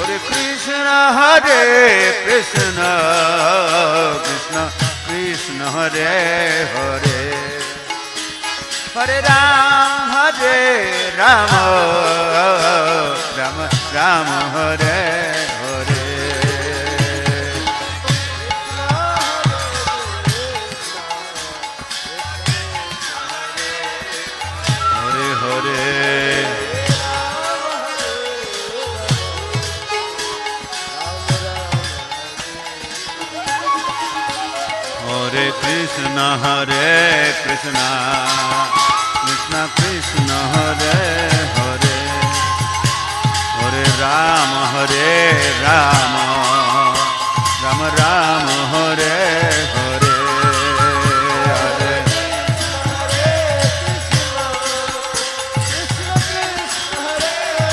Hare Krishna, Krishna Krishna Hare Hare, Hare Rama, Rama Rama Hare Hare. Hare Hare. Hare Krishna, Krishna Krishna Hare Hare, Hare Rama, Rama